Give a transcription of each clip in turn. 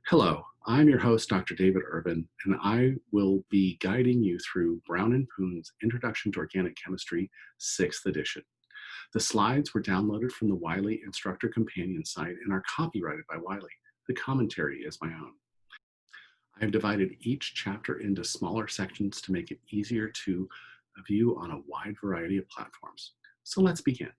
Hello, I'm your host, Dr. David Urban, and I will be guiding you through Brown and Poon's Introduction to Organic Chemistry, 6th edition. The slides were downloaded from the Wiley Instructor Companion site and are copyrighted by Wiley. The commentary is my own. I have divided each chapter into smaller sections to make it easier to view on a wide variety of platforms. So let's begin.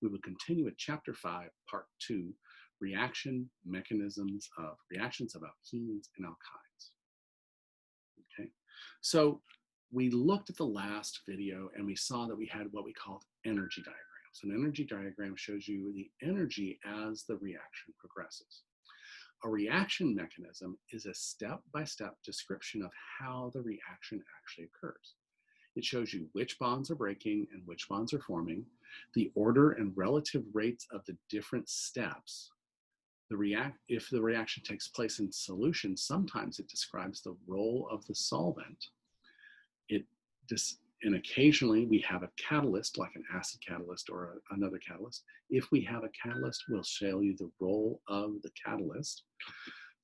We will continue with Chapter 5, Part 2, Reactions of Alkenes and Alkynes. Okay, so we looked at the last video and we saw that we had what we called energy diagrams. An energy diagram shows you the energy as the reaction progresses. A reaction mechanism is a step-by-step description of how the reaction actually occurs. It shows you which bonds are breaking and which bonds are forming, the order and relative rates of the different steps. If the reaction takes place in solution, sometimes it describes the role of the solvent. And occasionally we have a catalyst, like an acid catalyst or another catalyst. If we have a catalyst, we'll show you the role of the catalyst.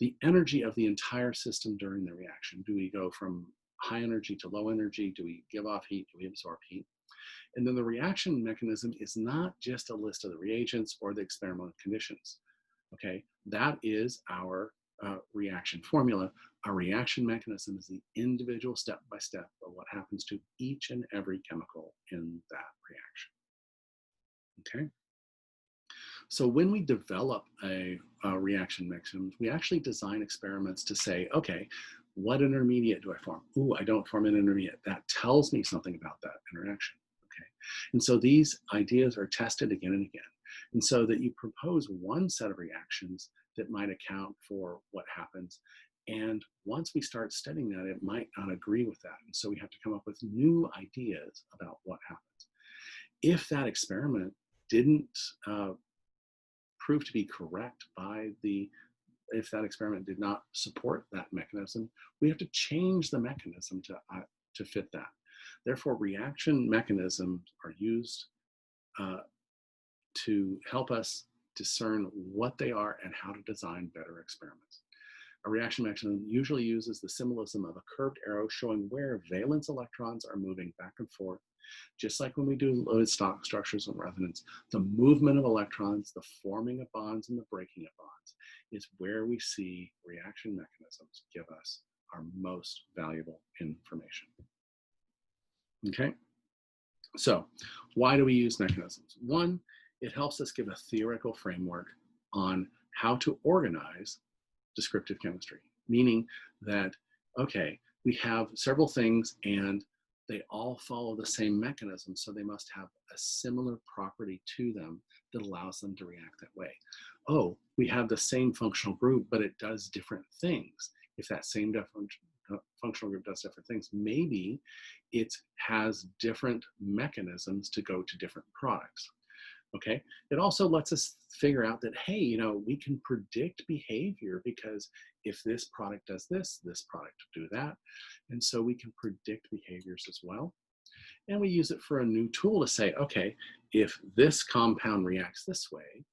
The energy of the entire system during the reaction. Do we go from high energy to low energy? Do we give off heat? Do we absorb heat? And then the reaction mechanism is not just a list of the reagents or the experimental conditions. Okay, that is our reaction formula. Our reaction mechanism is the individual step-by-step of what happens to each and every chemical in that reaction. Okay, so when we develop a reaction mechanism, we actually design experiments to say, okay, what intermediate do I form? Ooh, I don't form an intermediate. That tells me something about that interaction. Okay, and so these ideas are tested again and again. And so that you propose one set of reactions that might account for what happens. And once we start studying that, it might not agree with that. And so we have to come up with new ideas about what happens. If that experiment didn't prove to be correct if that experiment did not support that mechanism, we have to change the mechanism to fit that. Therefore, reaction mechanisms are used to help us discern what they are and how to design better experiments. A reaction mechanism usually uses the symbolism of a curved arrow showing where valence electrons are moving back and forth. Just like when we do loaded stock structures and resonance, the movement of electrons, the forming of bonds, and the breaking of bonds is where we see reaction mechanisms give us our most valuable information. Okay, so why do we use mechanisms? One, it helps us give a theoretical framework on how to organize descriptive chemistry, meaning that, okay, we have several things and they all follow the same mechanism, so they must have a similar property to them that allows them to react that way. Oh, we have the same functional group, but it does different things. If that same functional group does different things, maybe it has different mechanisms to go to different products. Okay, it also lets us figure out that, hey, we can predict behavior because if this product does this, this product will do that. And so we can predict behaviors as well. And we use it for a new tool to say, okay, if this compound reacts this way,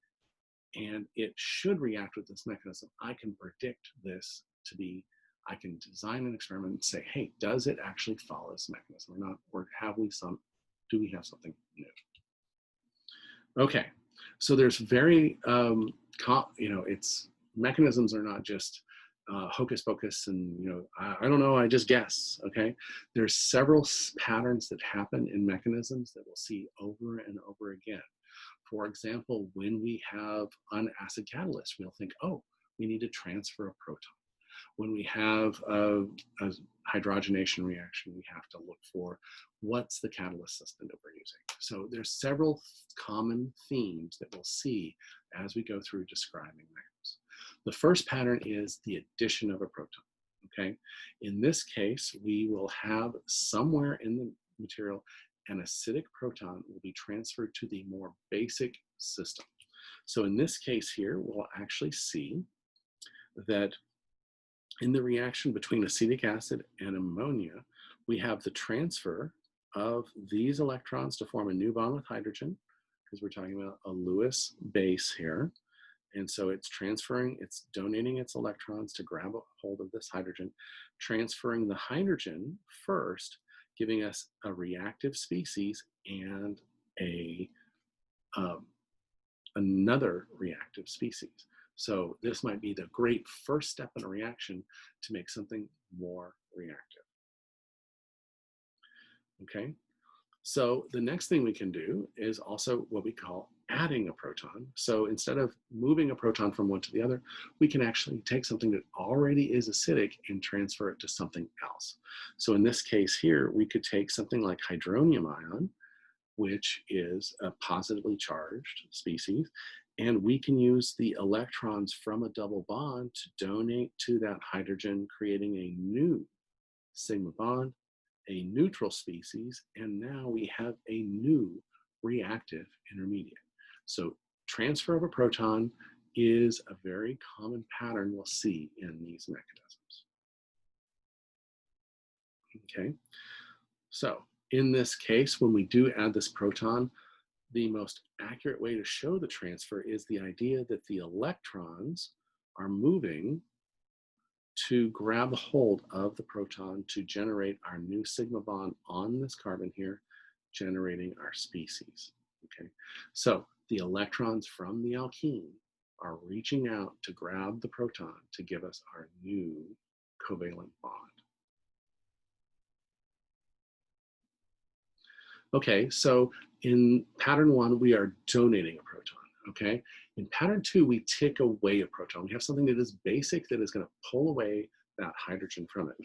and it should react with this mechanism, I can predict this to be, I can design an experiment and say, hey, does it actually follow this mechanism or not? Or do we have something new? Okay, so there's very, it's mechanisms are not just hocus pocus and, I don't know, I just guess, okay? There's several patterns that happen in mechanisms that we'll see over and over again. For example, when we have an acid catalyst, we'll think, oh, we need to transfer a proton. When we have a hydrogenation reaction, we have to look for what's the catalyst system that we're using. So there's several common themes that we'll see as we go through describing mechanisms. The first pattern is the addition of a proton, okay? In this case, we will have somewhere in the material an acidic proton will be transferred to the more basic system. So in this case here, we'll actually see that in the reaction between acetic acid and ammonia, we have the transfer of these electrons to form a new bond with hydrogen, because we're talking about a Lewis base here. And so it's transferring, it's donating its electrons to grab a hold of this hydrogen, transferring the hydrogen first, giving us a reactive species and another reactive species. So this might be the great first step in a reaction to make something more reactive. Okay, so the next thing we can do is also what we call adding a proton. So instead of moving a proton from one to the other, we can actually take something that already is acidic and transfer it to something else. So in this case here, we could take something like hydronium ion, which is a positively charged species, and we can use the electrons from a double bond to donate to that hydrogen, creating a new sigma bond, a neutral species, and now we have a new reactive intermediate. So transfer of a proton is a very common pattern we'll see in these mechanisms. Okay, so in this case, when we do add this proton, the most accurate way to show the transfer is the idea that the electrons are moving to grab a hold of the proton to generate our new sigma bond on this carbon here, generating our species. Okay, so the electrons from the alkene are reaching out to grab the proton to give us our new covalent bond. Okay, so in pattern 1, we are donating a proton, okay? In pattern 2, we take away a proton. We have something that is basic that is gonna pull away that hydrogen from it.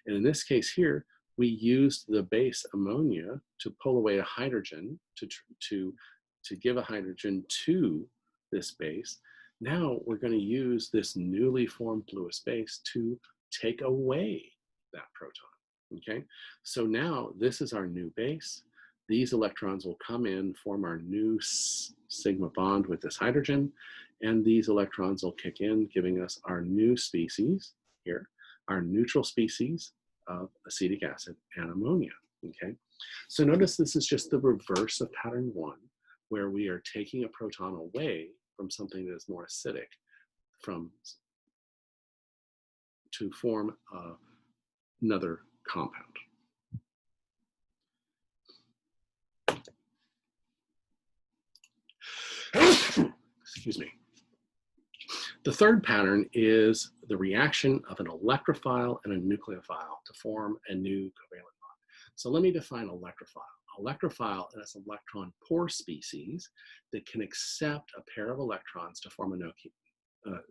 And in this case here, we used the base ammonia to pull away a hydrogen, to give a hydrogen to this base. Now we're gonna use this newly formed Lewis base to take away that proton, okay? So now this is our new base. These electrons will come in, form our new sigma bond with this hydrogen, and these electrons will kick in, giving us our new species here, our neutral species of acetic acid and ammonia, okay? So notice this is just the reverse of pattern 1, where we are taking a proton away from something that is more acidic to form another compound. Excuse me. The third pattern is the reaction of an electrophile and a nucleophile to form a new covalent bond. So let me define electrophile. Electrophile is an electron-poor species that can accept a pair of electrons to form a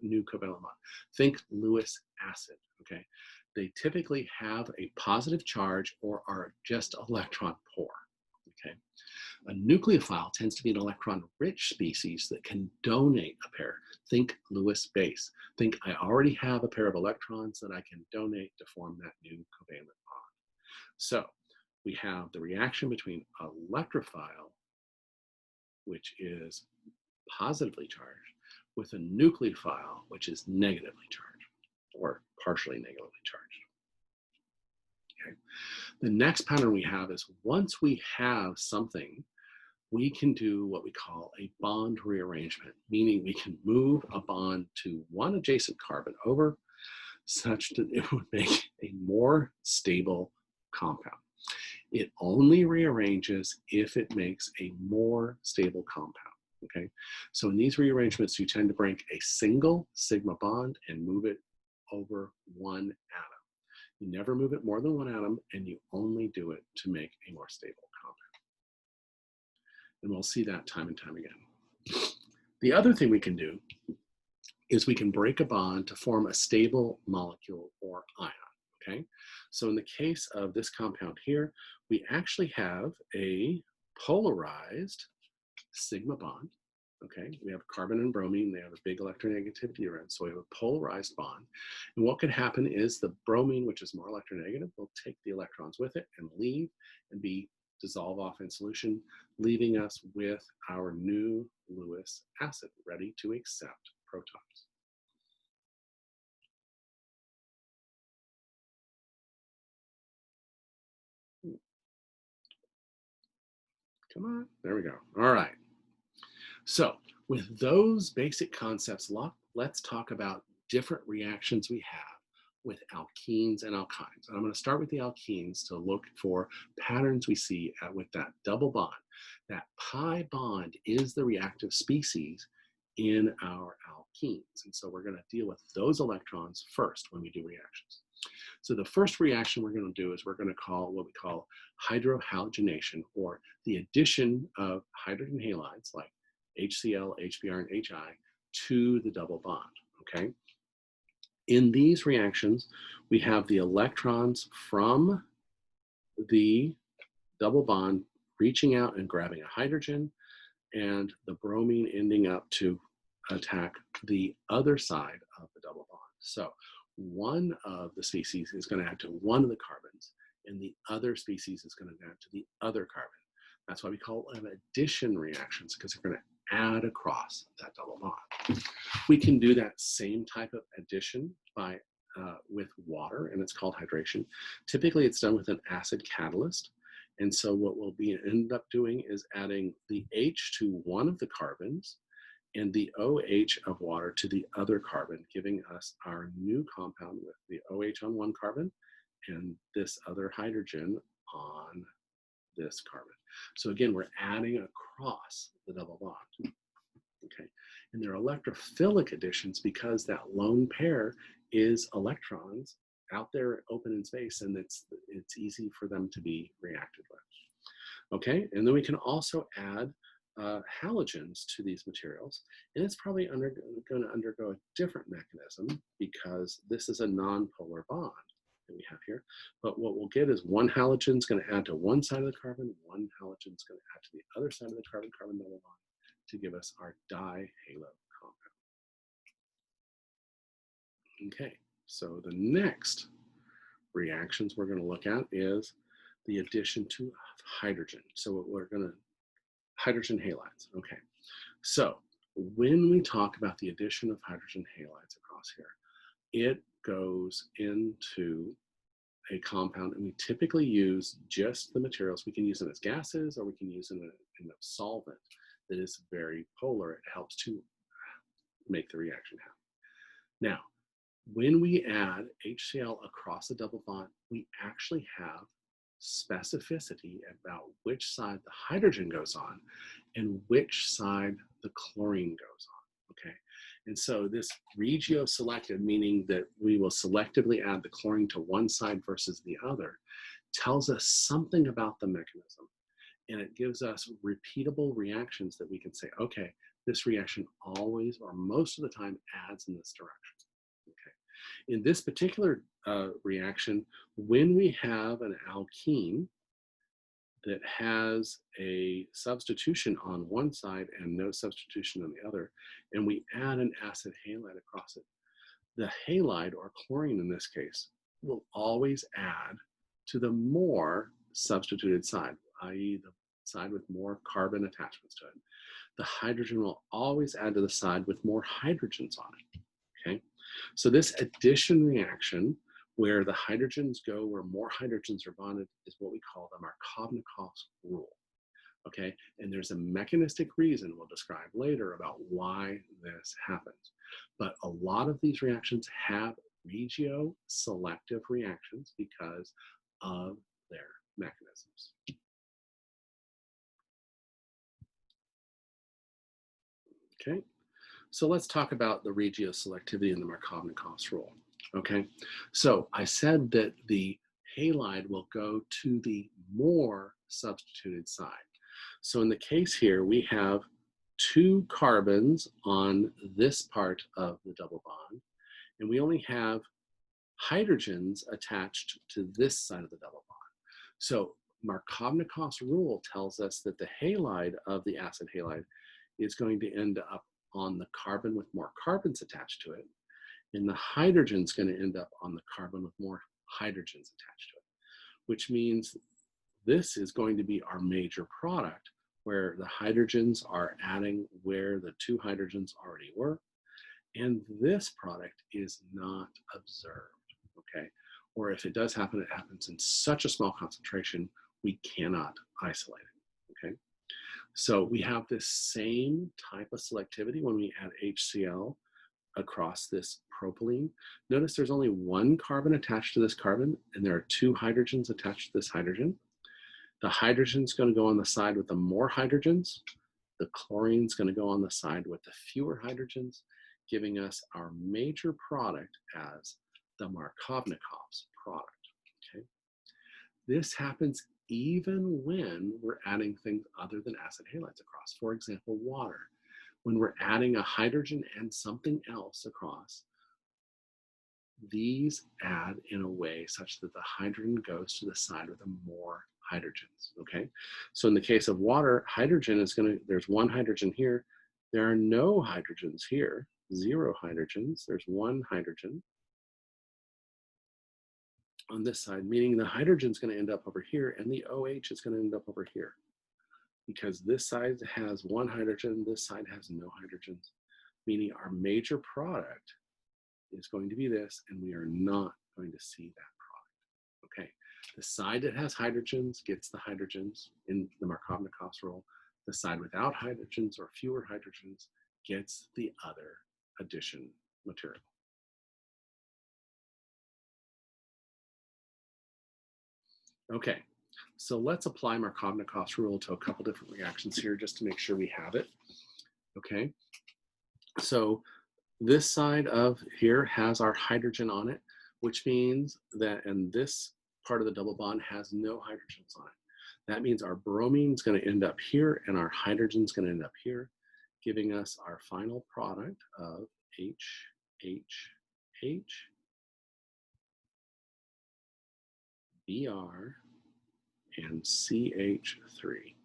new covalent bond. Think Lewis acid, okay? They typically have a positive charge or are just electron-poor, okay? A nucleophile tends to be an electron-rich species that can donate a pair. Think Lewis base. Think I already have a pair of electrons that I can donate to form that new covalent bond. So we have the reaction between electrophile, which is positively charged, with a nucleophile, which is negatively charged or partially negatively charged. Okay. The next pattern we have is once we have something, we can do what we call a bond rearrangement, meaning we can move a bond to one adjacent carbon over such that it would make a more stable compound. It only rearranges if it makes a more stable compound, okay? So in these rearrangements, you tend to break a single sigma bond and move it over one atom. You never move it more than one atom, and you only do it to make a more stable compound. And we'll see that time and time again. The other thing we can do is we can break a bond to form a stable molecule or ion, okay? So in the case of this compound here, we actually have a polarized sigma bond, okay? We have carbon and bromine, they have a big electronegativity around, so we have a polarized bond. And what could happen is the bromine, which is more electronegative, will take the electrons with it and leave and dissolve off in solution, leaving us with our new Lewis acid ready to accept protons. Come on, there we go. All right. So with those basic concepts, let's talk about different reactions we have with alkenes and alkynes. And I'm going to start with the alkenes to look for patterns we see with that double bond. That pi bond is the reactive species in our alkenes. And so we're going to deal with those electrons first when we do reactions. So the first reaction we're going to do is we're going to call what we call hydrohalogenation, or the addition of hydrogen halides like HCl, HBr, and HI to the double bond, okay? In these reactions, we have the electrons from the double bond reaching out and grabbing a hydrogen, and the bromine ending up to attack the other side of the double bond. So one of the species is going to add to one of the carbons, and the other species is going to add to the other carbon. That's why we call them addition reactions, because they're going to add across that double bond. We can do that same type of addition by with water, and it's called hydration. Typically, it's done with an acid catalyst. And so what we'll end up doing is adding the H to one of the carbons and the OH of water to the other carbon, giving us our new compound with the OH on one carbon and this other hydrogen on this carbon. So again, we're adding across the double bond. Okay, and they're electrophilic additions because that lone pair is electrons out there open in space, and it's easy for them to be reacted with. Okay, and then we can also add halogens to these materials, and it's probably going to undergo a different mechanism because this is a non-polar bond that we have here. But what we'll get is one halogen is going to add to one side of the carbon, one halogen is going to add to the other side of the carbon-carbon double bond to give us our dihalo compound. Okay, so the next reactions we're going to look at is the addition to hydrogen. So we're going to hydrogen halides. Okay, so when we talk about the addition of hydrogen halides across here, it goes into a compound, and we typically use just the materials. We can use them as gases, or we can use them in a solvent that is very polar. It helps to make the reaction happen. Now, when we add HCl across the double bond, we actually have specificity about which side the hydrogen goes on and which side the chlorine goes on, okay? And so this regioselective, meaning that we will selectively add the chlorine to one side versus the other, tells us something about the mechanism. And it gives us repeatable reactions that we can say, okay, this reaction always or most of the time adds in this direction. Okay. In this particular reaction, when we have an alkene that has a substitution on one side and no substitution on the other, and we add an acid halide across it, the halide, or chlorine in this case, will always add to the more substituted side, i.e. the side with more carbon attachments to it. The hydrogen will always add to the side with more hydrogens on it, okay? So this addition reaction, where the hydrogens go where more hydrogens are bonded, is what we call the Markovnikov's rule, okay? And there's a mechanistic reason we'll describe later about why this happens. But a lot of these reactions have regioselective reactions because of their mechanisms. Okay, so let's talk about the regioselectivity and the Markovnikov's rule. Okay, so I said that the halide will go to the more substituted side. So in the case here, we have two carbons on this part of the double bond, and we only have hydrogens attached to this side of the double bond. So Markovnikov's rule tells us that the halide of the acid halide is going to end up on the carbon with more carbons attached to it, and the hydrogen is going to end up on the carbon with more hydrogens attached to it, which means this is going to be our major product, where the hydrogens are adding where the two hydrogens already were, and this product is not observed, okay? Or if it does happen, it happens in such a small concentration, we cannot isolate it, okay? So we have this same type of selectivity when we add HCl across this propylene. Notice there's only one carbon attached to this carbon, and there are two hydrogens attached to this hydrogen. The hydrogen's going to go on the side with the more hydrogens. The chlorine's going to go on the side with the fewer hydrogens, giving us our major product as the Markovnikov's product. Okay? This happens even when we're adding things other than acid halides across. For example, water. When we're adding a hydrogen and something else across, these add in a way such that the hydrogen goes to the side with the more hydrogens, okay? So in the case of water, hydrogen is there's one hydrogen here. There are no hydrogens here, 0 hydrogens. There's one hydrogen on this side, meaning the hydrogen is going to end up over here and the OH is going to end up over here. Because this side has one hydrogen, this side has no hydrogens, meaning our major product is going to be this, and we are not going to see that product. Okay, the side that has hydrogens gets the hydrogens in the Markovnikov's rule. The side without hydrogens or fewer hydrogens gets the other addition material. Okay, so let's apply Markovnikov's rule to a couple different reactions here just to make sure we have it. Okay, so this side of here has our hydrogen on it, which means that, and this part of the double bond has no hydrogens on it. That means our bromine is going to end up here and our hydrogen is going to end up here, giving us our final product of H, Br, and CH3.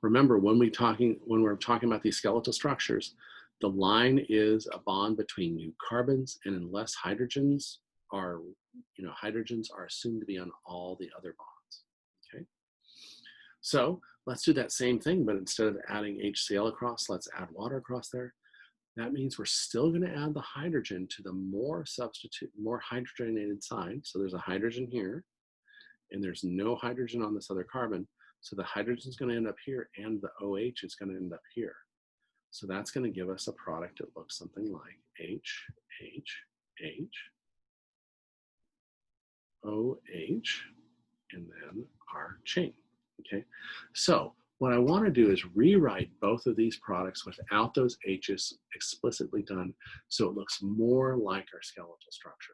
Remember, when we're talking about these skeletal structures, the line is a bond between new carbons, and unless hydrogens are assumed to be on all the other bonds. Okay, so let's do that same thing, but instead of adding HCl across, let's add water across there. That means we're still going to add the hydrogen to the more hydrogenated side. So there's a hydrogen here, and there's no hydrogen on this other carbon. So the hydrogen is going to end up here, and the OH is going to end up here. So that's going to give us a product that looks something like H, OH, and then our chain. Okay, so what I want to do is rewrite both of these products without those H's explicitly done, so it looks more like our skeletal structure.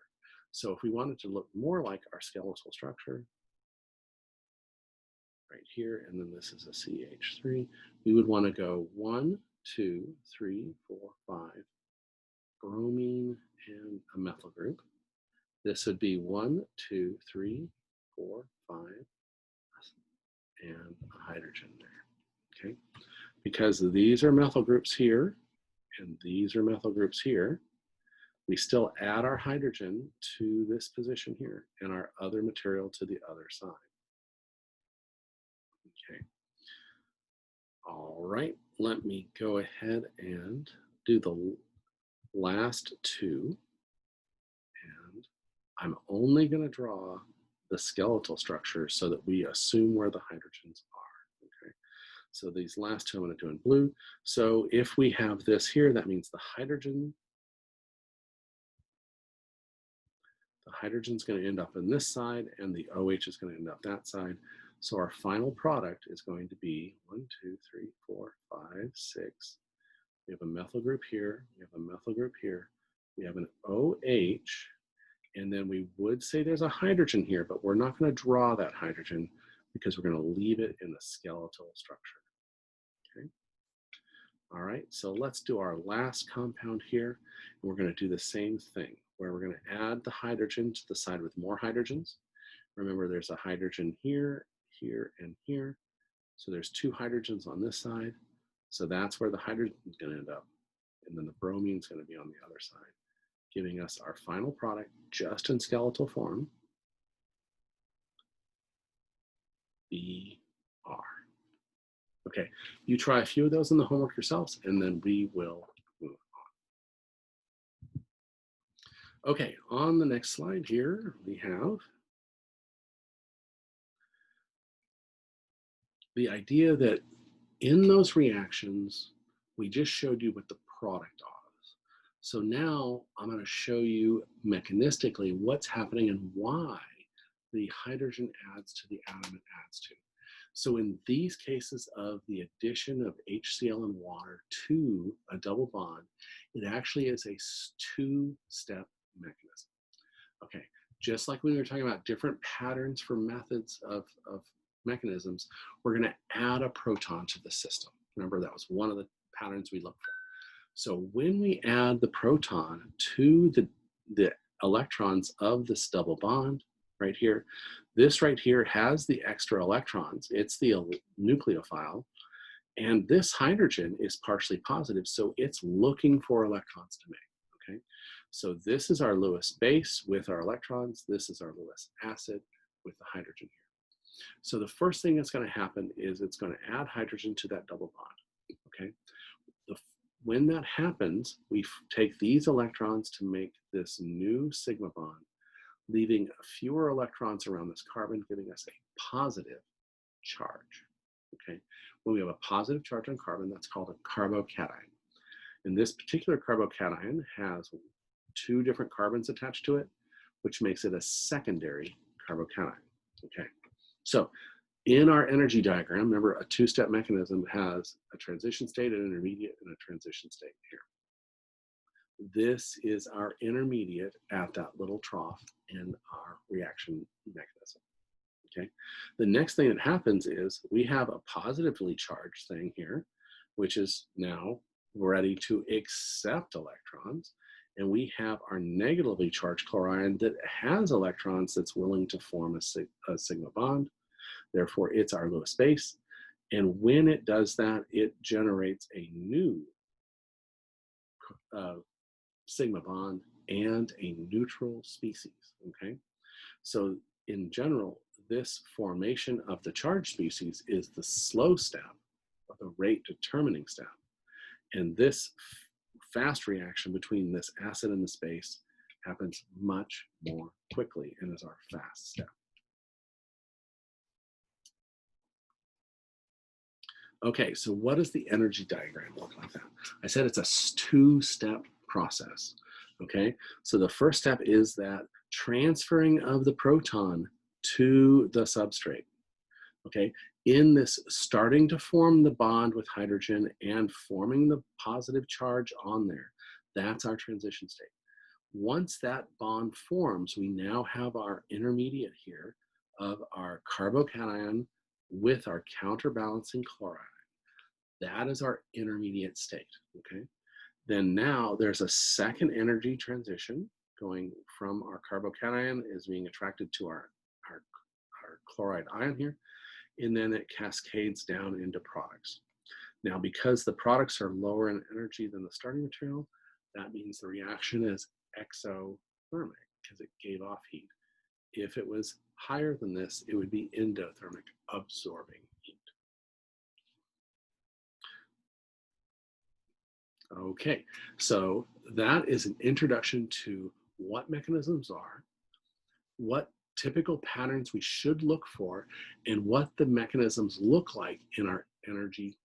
So if we want it to look more like our skeletal structure, right here, and then this is a CH3, we would want to go 1, 2, 3, 4, 5, bromine and a methyl group. This would be 1, 2, 3, 4, 5, and a hydrogen there, okay? Because these are methyl groups here, and these are methyl groups here, we still add our hydrogen to this position here, and our other material to the other side. Okay. All right, let me go ahead and do the last two. And I'm only going to draw the skeletal structure so that we assume where the hydrogens are. Okay. So these last two I'm going to do in blue. So if we have this here, that means the hydrogen's going to end up in this side, and the OH is going to end up that side. So our final product is going to be 1, 2, 3, 4, 5, 6. We have a methyl group here. We have a methyl group here. We have an OH, and then we would say there's a hydrogen here, but we're not going to draw that hydrogen because we're going to leave it in the skeletal structure. Okay. All right, so let's do our last compound here. And we're going to do the same thing, where we're going to add the hydrogen to the side with more hydrogens. Remember, there's a hydrogen here, here, and here. So there's two hydrogens on this side. So that's where the hydrogen is going to end up. And then the bromine is going to be on the other side, giving us our final product just in skeletal form, Br. Okay, you try a few of those in the homework yourselves, and then we will move on. Okay, on the next slide here, we have the idea that In those reactions, we just showed you what the product is. So now I'm going to show you mechanistically what's happening and why the hydrogen adds to the atom it adds to. So in these cases of the addition of HCl and water to a double bond, it actually is a two-step mechanism. Okay, just like when we were talking about different patterns for methods of mechanisms, we're going to add a proton to the system. Remember, that was one of the patterns we looked for. So when we add the proton to the electrons of this double bond right here, this right here has the extra electrons. It's the nucleophile. And this hydrogen is partially positive, so it's looking for electrons to make, okay? So this is our Lewis base with our electrons. This is our Lewis acid with the hydrogen here. So the first thing that's going to happen is it's going to add hydrogen to that double bond, okay? When that happens, we take these electrons to make this new sigma bond, leaving fewer electrons around this carbon, giving us a positive charge, okay? When we have a positive charge on carbon, that's called a carbocation. And this particular carbocation has two different carbons attached to it, which makes it a secondary carbocation, okay? So in our energy diagram, remember, a two-step mechanism has a transition state, an intermediate, and a transition state here. This is our intermediate at that little trough in our reaction mechanism, okay? The next thing that happens is we have a positively charged thing here, which is now ready to accept electrons, and we have our negatively charged chloride that has electrons that's willing to form a sigma bond. Therefore, it's our Lewis base. And when it does that, it generates a new sigma bond and a neutral species, okay? So in general, this formation of the charged species is the slow step, or the rate determining step. And this fast reaction between this acid and this base happens much more quickly and is our fast step. Okay, so what does the energy diagram look like then? I said it's a two-step process, okay? So the first step is that transferring of the proton to the substrate, okay? In this starting to form the bond with hydrogen and forming the positive charge on there, that's our transition state. Once that bond forms, we now have our intermediate here of our carbocation with our counterbalancing chloride. That is our intermediate state, okay? Then now there's a second energy transition going from our carbocation is being attracted to our chloride ion here, and then it cascades down into products. Now, because the products are lower in energy than the starting material, that means the reaction is exothermic because it gave off heat. If it was higher than this, it would be endothermic, absorbing heat. Okay, so that is an introduction to what mechanisms are, what typical patterns we should look for, and what the mechanisms look like in our energy